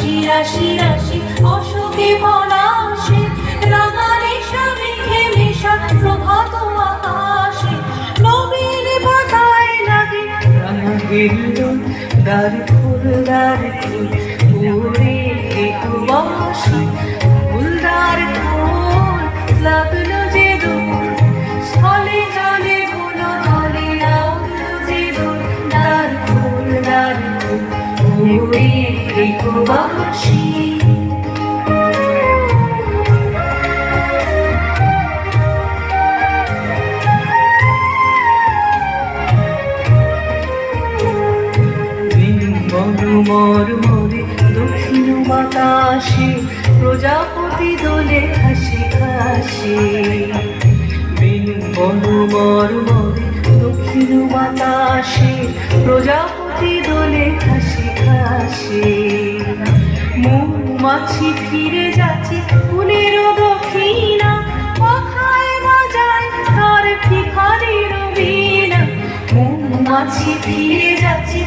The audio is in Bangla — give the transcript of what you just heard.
রাশি রাশি রাশি অশোকে পলাশে রাঙারে সবিখে মেশা প্রভাত আকাশে নবীন পাতায় লাগে রাঙা গেলুন দ্বার ফুল ওরে বাসি ফুলদার ফুল লাগলো যে দূর স্থলে জলে ফুল তলে লাগলো যে দূর দ্বার ফুল ওরে বাসি মরমরে দক্ষিণ বাতাসে প্রজাপতি দোলে হাসি হাসি মরমরে দক্ষিণ বাতাসে প্রজাপতি দোলে হাসি হাসি মৌমাছি ফিরে যাচ্ছে ফুলের দক্ষিণা পাখায় বাজায় তার ভিখারির বীণা মৌমাছি ফিরে যাচ্ছে